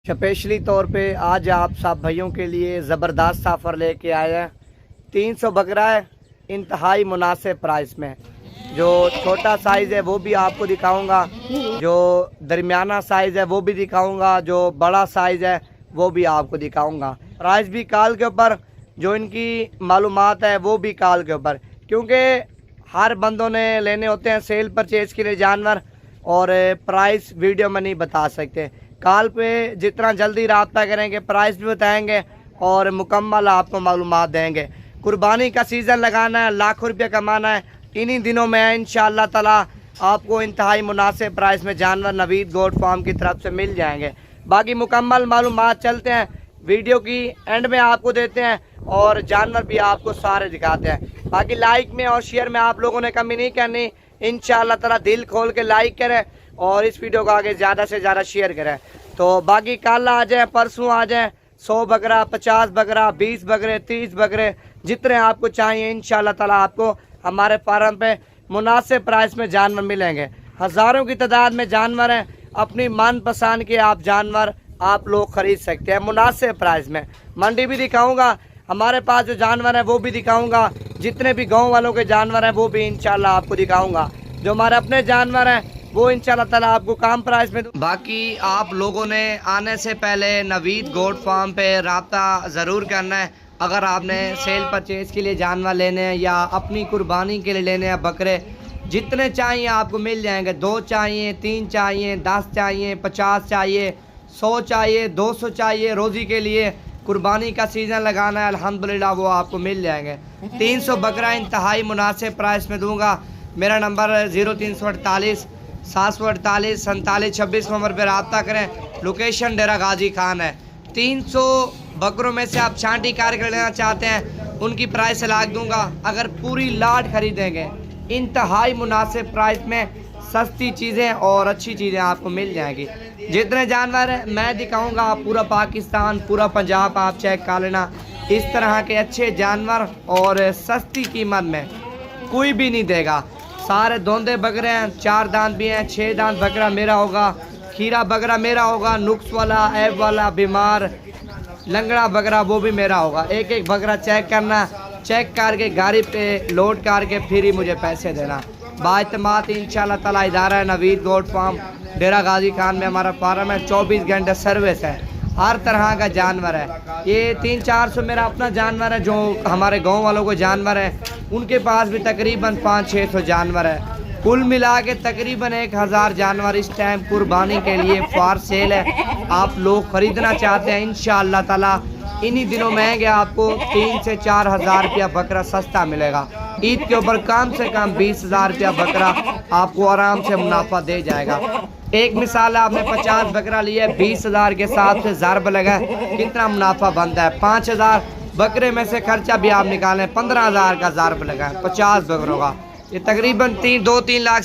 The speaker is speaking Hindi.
स्पेशली तौर पे आज आप सब भाइयों के लिए ज़बरदस्त ऑफ़र लेके आए हैं। 300 बकरा है इंतहाई मुनासिब प्राइस में। जो छोटा साइज़ है वो भी आपको दिखाऊंगा, जो दरमियाना साइज़ है वो भी दिखाऊंगा, जो बड़ा साइज़ है वो भी आपको दिखाऊंगा। प्राइस भी कॉल के ऊपर, जो इनकी मालूमात है वो भी कॉल के ऊपर, क्योंकि हर बंदों ने लेने होते हैं सेल परचेज़ के लिए जानवर, और प्राइस वीडियो में नहीं बता सकते। कॉल पे जितना जल्दी रब्ता करेंगे प्राइस भी बताएंगे और मुकम्मल आपको मालूमात देंगे। कुर्बानी का सीज़न लगाना है, लाखों रुपये कमाना है, इन्हीं दिनों में इंशाअल्लाह ताला आपको इंतहाई मुनासिब प्राइस में जानवर नवीद गोट फार्म की तरफ से मिल जाएंगे। बाकी मुकम्मल मालूमात चलते हैं, वीडियो की एंड में आपको देते हैं और जानवर भी आपको सारे दिखाते हैं। बाकी लाइक में और शेयर में आप लोगों ने कमी नहीं करनी। इंशाअल्लाह ताला दिल खोल के लाइक करें और इस वीडियो को आगे ज़्यादा से ज़्यादा शेयर करें। तो बाकी कल आ जाए, परसों आ जाए, 100 बकरा, 50 बकरा, 20 बकरे, 30 बकरे, जितने आपको चाहिए इंशाअल्लाह ताला आपको हमारे फार्म पे मुनासिब प्राइस में जानवर मिलेंगे। हज़ारों की तादाद में जानवर हैं, अपनी मनपसंद के आप जानवर आप लोग खरीद सकते हैं मुनासिब प्राइस में। मंडी भी दिखाऊंगा, हमारे पास जो जानवर है वो भी दिखाऊंगा, जितने भी गांव वालों के जानवर हैं वो भी इंशाल्लाह आपको दिखाऊंगा। जो हमारे अपने जानवर हैं वो इंशाल्लाह ताला आपको कम प्राइस में। बाकी आप लोगों ने आने से पहले नवीद गोट फार्म पे रब्ता ज़रूर करना है। अगर आपने सेल परचेज़ के लिए जानवर लेने हैं या अपनी कुर्बानी के लिए लेने हैं बकरे, जितने चाहिए आपको मिल जाएंगे। 2 चाहिए, 3 चाहिए, 10 चाहिए, 50 चाहिए, 100 चाहिए, 200 चाहिए, रोज़ी के लिए कुर्बानी का सीज़न लगाना है, अल्हम्दुलिल्लाह वो आपको मिल जाएंगे। 300 बकरा इंतहाई मुनासिब प्राइस में दूंगा। मेरा नंबर 0348 748 4726 नंबर पर रब्ता करें। लोकेशन डेरा गाजी खान है। 300 बकरों में से आप छांटी कार लेना चाहते हैं उनकी प्राइस लाख दूंगा। अगर पूरी लाट खरीदेंगे इंतहाई मुनासिब प्राइस में सस्ती चीज़ें और अच्छी चीज़ें आपको मिल जाएंगी। जितने जानवर मैं दिखाऊंगा पूरा पाकिस्तान, पूरा पंजाब आप चेक कर लेना। इस तरह के अच्छे जानवर और सस्ती कीमत में कोई भी नहीं देगा। सारे धोंदे बकरे हैं, 4 दांत भी हैं, 6 दांत बकरा मेरा होगा, खीरा बकरा मेरा होगा, नुक्स वाला, ऐब वाला, बीमार, लंगड़ा बकरा वो भी मेरा होगा। एक एक बकरा चेक करना, चेक करके गाड़ी पे लोड करके फिर ही मुझे पैसे देना। बाइतमाद इंशाअल्लाह ताला इदारा है नवीद गोट फार्म, डेरा गाजी खान में हमारा फार्म है। 24 घंटे सर्विस है, हर तरह का जानवर है। ये 300-400 मेरा अपना जानवर है, जो हमारे गांव वालों को जानवर है उनके पास भी तकरीबन 500-600 जानवर है। कुल मिला के तकरीबन 1000 जानवर इस टाइम कुर्बानी के लिए फॉर सेल है। आप लोग ख़रीदना चाहते हैं इंशाअल्लाह ताला इन्हीं दिनों महंगे आपको 3 से 4 हज़ार रुपया बकरा सस्ता मिलेगा। ईद के ऊपर कम से कम 20,000 रुपया बकरा आपको आराम से मुनाफा दे जाएगा। एक मिसाल है, आपने 50 बकरा लिया, 20,000 के साथ से ज़रब लगा, कितना मुनाफा बनता है। 5,000 बकरे में से खर्चा भी आप निकालें, 15,000 का ज़रब लगा 50 बकरों का, ये तकरीबन 2-3 लाख